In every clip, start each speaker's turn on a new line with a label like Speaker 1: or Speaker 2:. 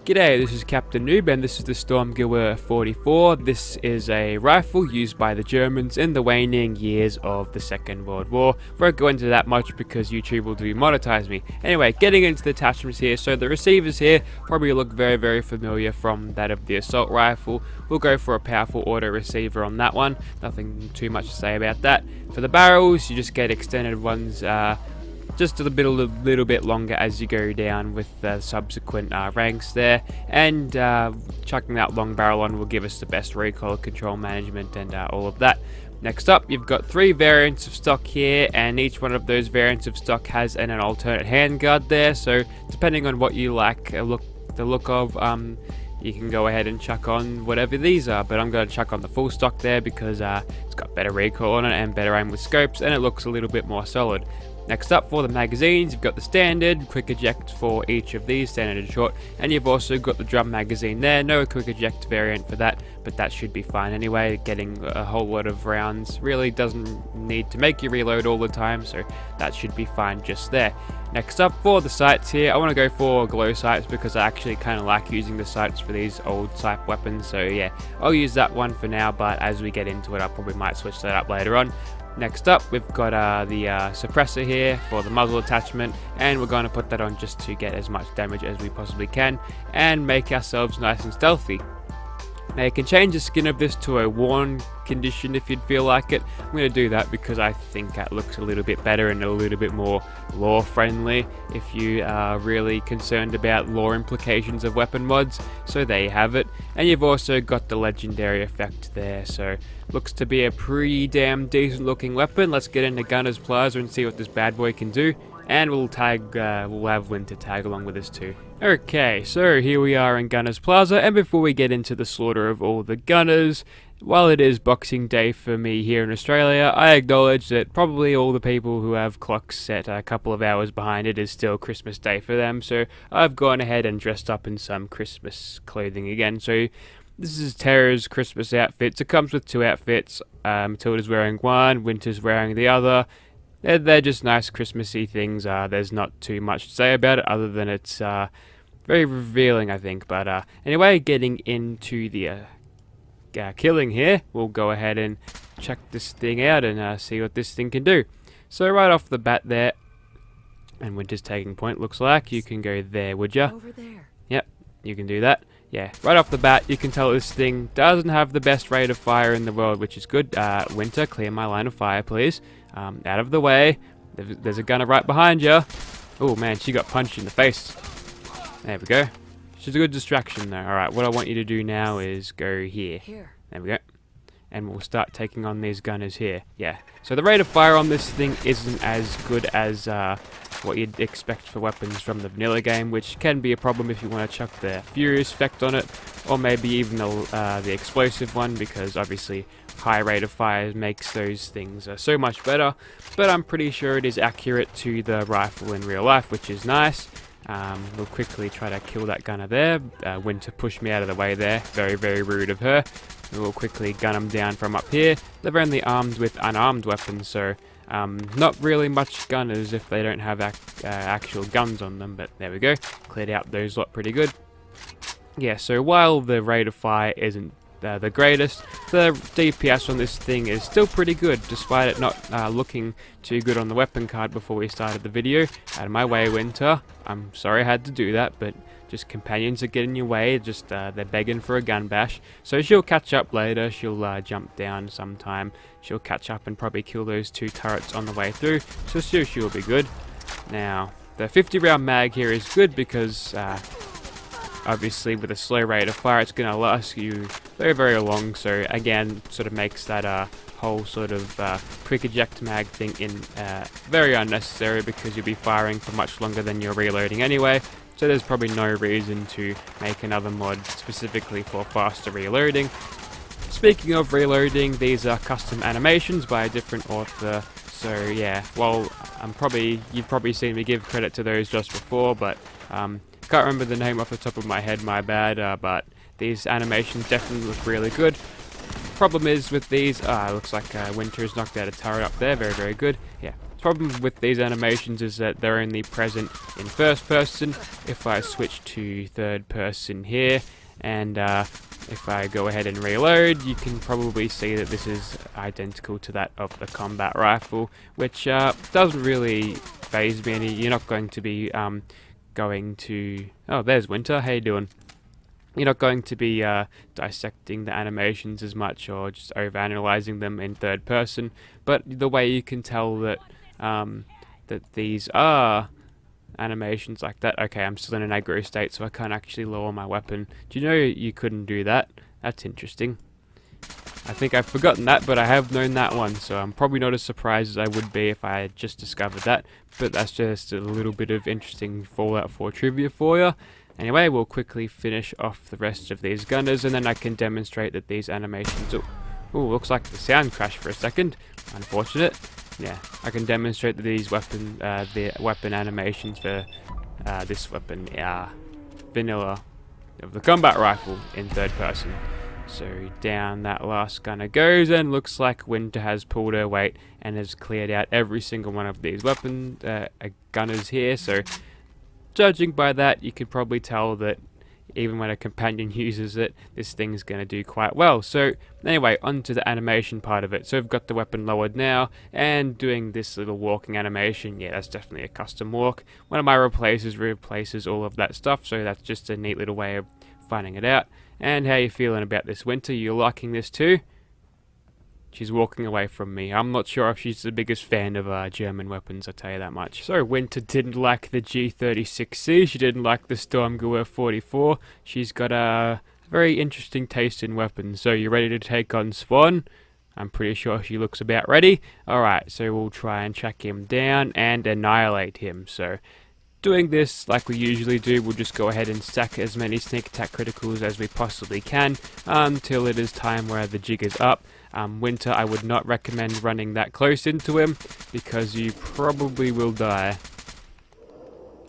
Speaker 1: G'day, this is Captain Noob and this is the Sturmgewehr 44. This is a rifle used by the Germans in the waning years of the Second World War. Won't go into that much because YouTube will demonetize me. Anyway, getting into the attachments here, so the receivers here probably look very familiar from that of the assault rifle. We'll go for a powerful auto receiver on that one, nothing too much to say about that. For the barrels, you just get extended ones, just a little bit longer as you go down with the subsequent ranks there, and chucking that long barrel on will give us the best recoil control management and all of that. Next up, you've got 3 variants of stock here, and each one of those variants of stock has an alternate handguard there, so depending on what you like the look of, you can go ahead and chuck on whatever these are, but I'm going to chuck on the full stock there because it's got better recoil on it and better aim with scopes, and it looks a little bit more solid. Next up, for the magazines, you've got the standard quick eject for each of these, standard and short, and you've also got the drum magazine there. No quick eject variant for that, but that should be fine anyway. Getting a whole lot of rounds really doesn't need to make you reload all the time, so that should be fine just there. Next up, for the sights here, I want to go for glow sights because I actually kind of like using the sights for these old type weapons, so yeah, I'll use that one for now, but as we get into it, I probably might switch that up later on. Next up, we've got the suppressor here for the muzzle attachment, and we're going to put that on just to get as much damage as we possibly can and make ourselves nice and stealthy. Now you can change the skin of this to a worn condition if you'd feel like it. I'm going to do that because I think that looks a little bit better and a little bit more lore friendly if you are really concerned about lore implications of weapon mods. So there you have it. And you've also got the legendary effect there, so looks to be a pretty damn decent looking weapon. Let's get into Gunner's Plaza and see what this bad boy can do. And we'll have Winter tag along with us too. Okay, so here we are in Gunner's Plaza, and before we get into the slaughter of all the Gunners, while it is Boxing Day for me here in Australia, I acknowledge that probably all the people who have clocks set a couple of hours behind it is still Christmas Day for them, so I've gone ahead and dressed up in some Christmas clothing again. So this is Terra's Christmas outfits. It comes with 2 outfits. Matilda's wearing one, Winter's wearing the other. They're just nice Christmassy things. There's not too much to say about it other than it's very revealing, I think. But anyway, getting into the killing here, we'll go ahead and check this thing out and see what this thing can do. So right off the bat there, and Winter's taking point, looks like. You can go there, would ya?
Speaker 2: Over there.
Speaker 1: Yep, you can do that. Yeah, right off the bat, you can tell this thing doesn't have the best rate of fire in the world, which is good. Winter, clear my line of fire, please. Out of the way. There's a gunner right behind you. Oh man, she got punched in the face. There we go. She's a good distraction though. Alright, what I want you to do now is go here. There we go. And we'll start taking on these gunners here. Yeah. So the rate of fire on this thing isn't as good as what you'd expect for weapons from the vanilla game, which can be a problem if you want to chuck the Furious effect on it, or maybe even the explosive one, because obviously high rate of fire makes those things so much better. But I'm pretty sure it is accurate to the rifle in real life, which is nice. We'll quickly try to kill that gunner there. Winter pushed me out of the way there. Very rude of her. We'll quickly gun them down from up here. They're only armed with unarmed weapons, so not really much gunners if they don't have actual guns on them, but there we go. Cleared out those lot pretty good. Yeah, so while the rate of fire isn't the greatest, the DPS on this thing is still pretty good, despite it not looking too good on the weapon card before we started the video. Out of my way, Winter. I'm sorry I had to do that, but just companions that get in your way, just they're begging for a gun bash. So she'll catch up later, she'll jump down sometime, she'll catch up and probably kill those 2 turrets on the way through, so she'll be good. Now, the 50 round mag here is good because obviously with a slow rate of fire it's going to last you very long, so again sort of makes that whole sort of quick eject mag thing very unnecessary because you'll be firing for much longer than you're reloading anyway. So there's probably no reason to make another mod specifically for faster reloading. Speaking of reloading, these are custom animations by a different author. So yeah, well, you've probably seen me give credit to those just before, but can't remember the name off the top of my head, my bad. But these animations definitely look really good. Problem is with these, looks like Winter's knocked out a turret up there. Very good. Yeah, Problem with these animations is that they're only present in first person. If I switch to third person here, and if I go ahead and reload, you can probably see that this is identical to that of the combat rifle, which doesn't really phase me any. You're not going to be going to... Oh, there's Winter. How you doing? You're not going to be dissecting the animations as much or just overanalyzing them in third person, but the way you can tell that that these are animations like that. Okay, I'm still in an aggro state, so I can't actually lower my weapon. Do you know you couldn't do that? That's interesting. I think I've forgotten that, but I have known that one, so I'm probably not as surprised as I would be if I had just discovered that, but that's just a little bit of interesting Fallout 4 trivia for you. Anyway, we'll quickly finish off the rest of these gunners, and then I can demonstrate that these animations... Oh, looks like the sound crashed for a second. Unfortunate. Yeah, I can demonstrate that these the weapon animations for this weapon are vanilla of the combat rifle in third person. So down that last gunner goes, and looks like Winter has pulled her weight and has cleared out every single one of these weapon gunners here. So judging by that, you could probably tell that even when a companion uses it, this thing's going to do quite well. So anyway, onto the animation part of it. So we've got the weapon lowered now, and doing this little walking animation. Yeah, that's definitely a custom walk. One of my replaces all of that stuff, so that's just a neat little way of finding it out. And how you feeling about this, Winter? You liking this too? She's walking away from me. I'm not sure if she's the biggest fan of German weapons, I'll tell you that much. So Winter didn't like the G36C, she didn't like the Sturmgewehr 44. She's got a very interesting taste in weapons. So you ready to take on Swan? I'm pretty sure she looks about ready. Alright, so we'll try and track him down and annihilate him. So doing this like we usually do, we'll just go ahead and stack as many sneak attack criticals as we possibly can until it is time where the jig is up. Winter, I would not recommend running that close into him because you probably will die.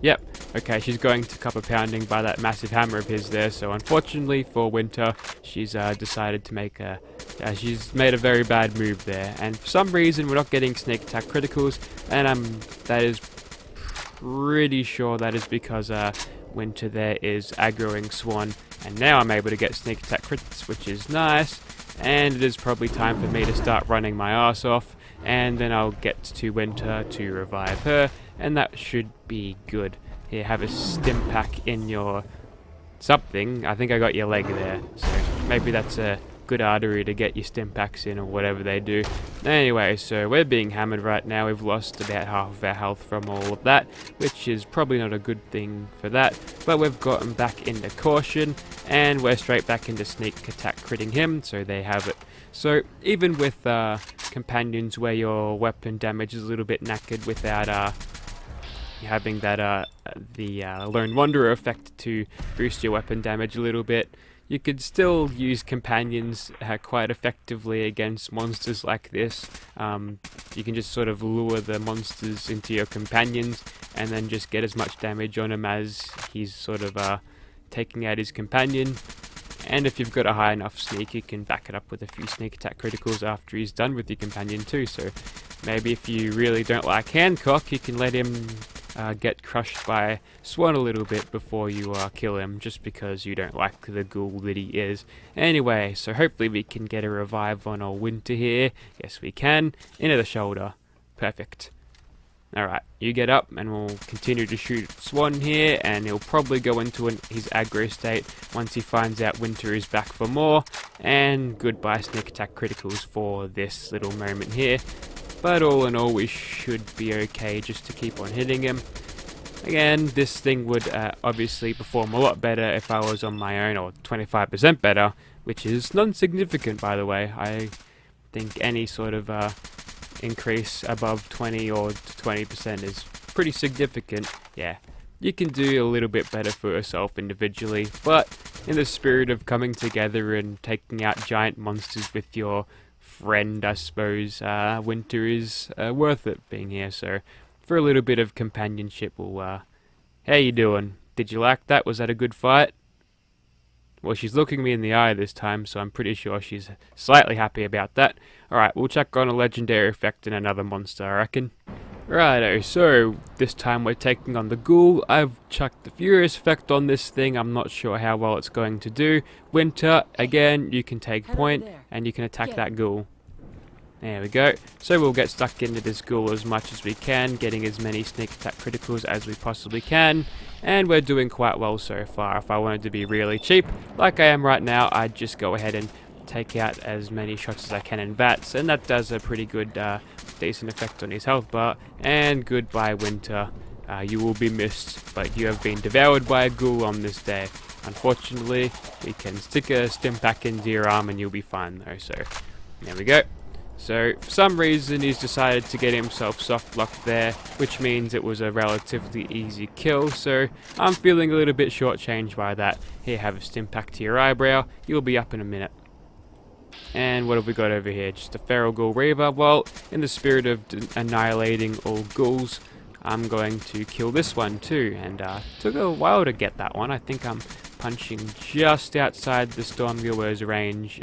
Speaker 1: Yep, okay, she's going to copper pounding by that massive hammer of his there, so unfortunately for Winter, she's decided to make she's made a very bad move there, and for some reason we're not getting sneak attack criticals, and that is pretty sure that is because Winter there is aggroing Swan, and now I'm able to get sneak attack crits, which is nice. And it is probably time for me to start running my ass off, and then I'll get to Winter to revive her, and that should be good. Here, have a stim pack in your something. I think I got your leg there, so maybe that's a good artery to get your stim packs in or whatever they do. Anyway, so we're being hammered right now. We've lost about half of our health from all of that, which is probably not a good thing for that, but we've gotten back into caution, and we're straight back into sneak attack critting him, so they have it. So even with companions where your weapon damage is a little bit knackered without having that the Lone Wanderer effect to boost your weapon damage a little bit, you could still use companions quite effectively against monsters like this. You can just sort of lure the monsters into your companions and then just get as much damage on him as he's sort of taking out his companion. And if you've got a high enough sneak, you can back it up with a few sneak attack criticals after he's done with your companion too. So maybe if you really don't like Hancock, you can let him get crushed by Swan a little bit before you kill him, just because you don't like the ghoul that he is. Anyway, so hopefully we can get a revive on our Winter here. Yes, we can. Into the shoulder. Perfect. Alright, you get up and we'll continue to shoot Swan here, and he'll probably go into his aggro state once he finds out Winter is back for more. And goodbye sneak attack criticals for this little moment here. But all in all, we should be okay just to keep on hitting him. Again, this thing would obviously perform a lot better if I was on my own, or 25% better, which is non-significant, by the way. I think any sort of increase above 20 or 20% is pretty significant. Yeah, you can do a little bit better for yourself individually, but in the spirit of coming together and taking out giant monsters with your friend, I suppose, Winter is worth it being here. So for a little bit of companionship, we'll how you doing? Did you like that? Was that a good fight? Well, she's looking me in the eye this time, so I'm pretty sure she's slightly happy about that. Alright, we'll check on a legendary effect in another monster, I reckon. Righto, so this time we're taking on the Ghoul. I've chucked the Furious effect on this thing. I'm not sure how well it's going to do. Winter, again, you can take point and you can attack that Ghoul. There we go. So we'll get stuck into this Ghoul as much as we can, getting as many sneak attack criticals as we possibly can. And we're doing quite well so far. If I wanted to be really cheap, like I am right now, I'd just go ahead and take out as many shots as I can in VATS, and that does a pretty good, decent effect on his health bar. And goodbye, Winter. You will be missed, but you have been devoured by a Ghoul on this day. Unfortunately, we can stick a stim pack into your arm and you'll be fine though, so there we go. So, for some reason, he's decided to get himself soft locked there, which means it was a relatively easy kill, so I'm feeling a little bit shortchanged by that. Here, have a stim pack to your eyebrow, you'll be up in a minute. And what have we got over here? Just a Feral Ghoul Reaver. Well, in the spirit of annihilating all ghouls, I'm going to kill this one too. And took a while to get that one. I think I'm punching just outside the Sturmgewehr's range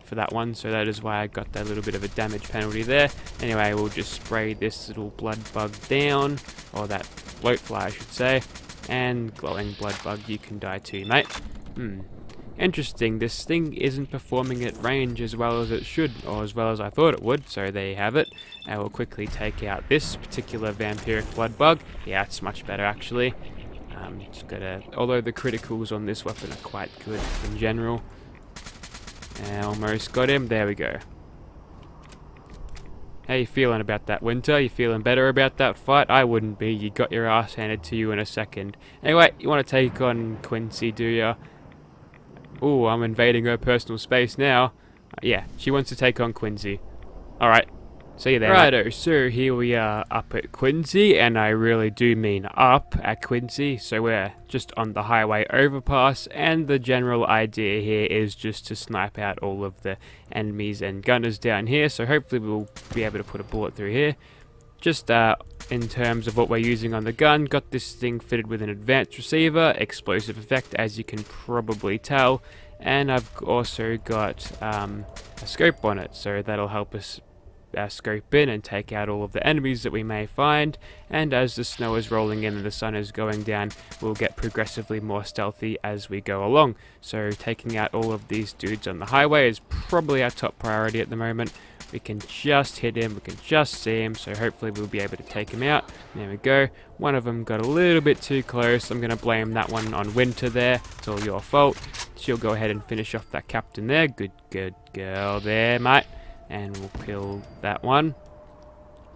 Speaker 1: for that one, so that is why I got that little bit of a damage penalty there. Anyway, we'll just spray this little blood bug down, or that bloatfly I should say, and glowing blood bug, you can die too, mate. Interesting, this thing isn't performing at range as well as it should, or as well as I thought it would, so there you have it. I will quickly take out this particular vampiric blood bug. Yeah, it's much better actually. Just gotta, although the criticals on this weapon are quite good in general. Almost got him, there we go. How you feeling about that, Winter? You feeling better about that fight? I wouldn't be, you got your ass handed to you in a second. Anyway, you want to take on Quincy, do ya? Ooh, I'm invading her personal space now. Yeah, she wants to take on Quincy. Alright, see you there. Righto, so here we are up at Quincy, and I really do mean up at Quincy. So we're just on the highway overpass, and the general idea here is just to snipe out all of the enemies and gunners down here. So hopefully we'll be able to put a bullet through here. Just in terms of what we're using on the gun, got this thing fitted with an advanced receiver, explosive effect as you can probably tell, and I've also got a scope on it, so that'll help us scope in and take out all of the enemies that we may find. And as the snow is rolling in and the sun is going down, we'll get progressively more stealthy as we go along. So taking out all of these dudes on the highway is probably our top priority at the moment. We can just hit him, we can just see him, so hopefully we'll be able to take him out. There we go. One of them got a little bit too close. I'm going to blame that one on Winter there. It's all your fault. She'll go ahead and finish off that captain there. Good girl there, mate. And we'll kill that one.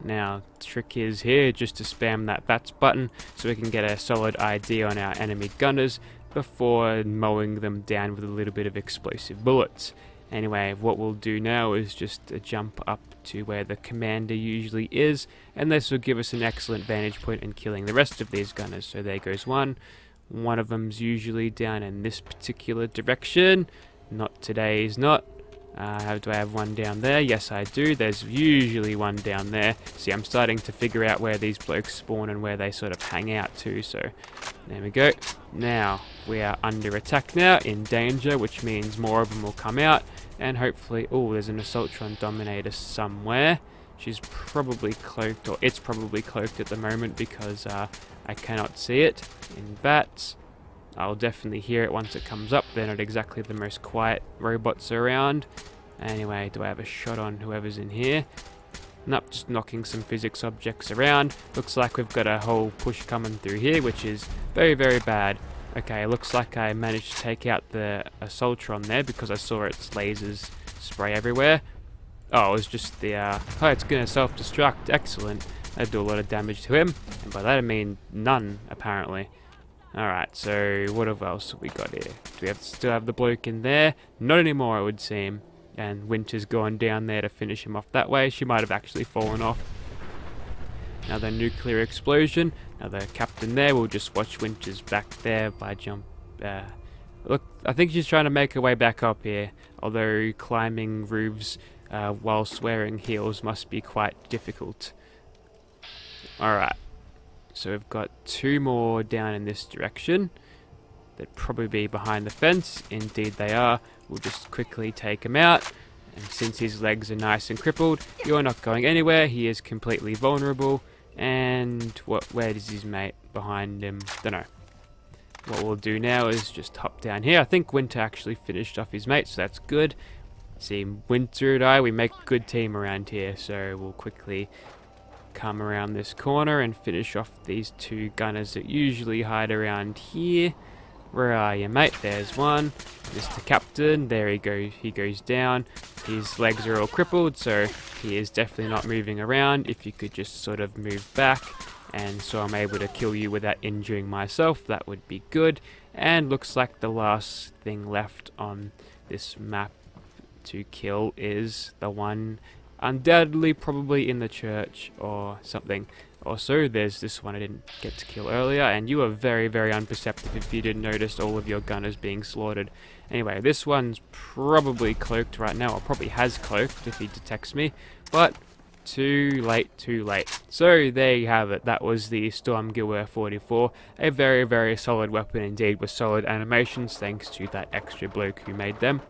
Speaker 1: Now, the trick is here just to spam that VATS button so we can get a solid ID on our enemy gunners before mowing them down with a little bit of explosive bullets. Anyway, what we'll do now is just jump up to where the commander usually is, and this will give us an excellent vantage point in killing the rest of these gunners. So there goes one. One of them's usually down in this particular direction. Not today's not. Do I have one down there? Yes, I do. There's usually one down there. See, I'm starting to figure out where these blokes spawn and where they sort of hang out too, so there we go. Now, we are under attack now, in danger, which means more of them will come out, and hopefully, oh, there's an Assaultron Dominator somewhere. She's probably cloaked, or it's probably cloaked at the moment because I cannot see it in VATS. I'll definitely hear it once it comes up. They're not exactly the most quiet robots around. Anyway, do I have a shot on whoever's in here? Nope, just knocking some physics objects around. Looks like we've got a whole push coming through here, which is very, very bad. Okay, looks like I managed to take out the Assaultron there because I saw its lasers spray everywhere. Oh, it was just the, oh, it's going to self-destruct. Excellent. That'd do a lot of damage to him. And by that I mean none, apparently. Alright, so what else have we got here? Do we still have the bloke in there? Not anymore, it would seem. And Winter's gone down there to finish him off that way. She might have actually fallen off. Another nuclear explosion. Another captain there. We'll just watch Winter's back there by jump. Look, I think she's trying to make her way back up here. Although climbing roofs whilst wearing heels must be quite difficult. Alright. So we've got two more down in this direction. They'd probably be behind the fence. Indeed they are. We'll just quickly take him out. And since his legs are nice and crippled, you're not going anywhere. He is completely vulnerable. And where is his mate? Behind him. Don't know. What we'll do now is just hop down here. I think Winter actually finished off his mate, so that's good. See, Winter and I, we make a good team around here, so we'll quickly come around this corner and finish off these two gunners that usually hide around here. Where are you, mate? There's one. Mr. Captain, there he goes down. His legs are all crippled, so he is definitely not moving around. If you could just sort of move back, and so I'm able to kill you without injuring myself, that would be good. And looks like the last thing left on this map to kill is the one undoubtedly probably in the church or something. Also, there's this one I didn't get to kill earlier, and you are very, very unperceptive if you didn't notice all of your gunners being slaughtered. Anyway, this one's probably cloaked right now, or probably has cloaked if he detects me, but too late, too late. So there you have it. That was the Sturmgewehr 44, a very, very solid weapon indeed, with solid animations thanks to that extra bloke who made them.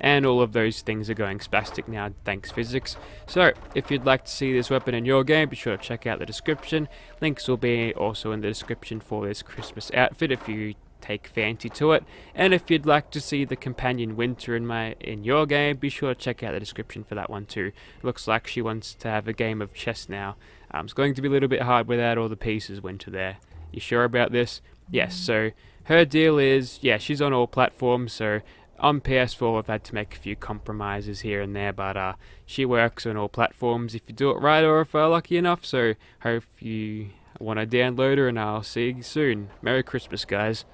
Speaker 1: And all of those things are going spastic now, thanks physics. So, if you'd like to see this weapon in your game, be sure to check out the description. Links will be also in the description for this Christmas outfit if you take fancy to it. And if you'd like to see the companion Winter in your game, be sure to check out the description for that one too. Looks like she wants to have a game of chess now. It's going to be a little bit hard without all the pieces, Winter there. You sure about this? Yes, so her deal is, yeah, she's on all platforms, so on PS4 I've had to make a few compromises here and there, but she works on all platforms if you do it right or if I'm lucky enough, so hope you want to download her and I'll see you soon. Merry Christmas, guys.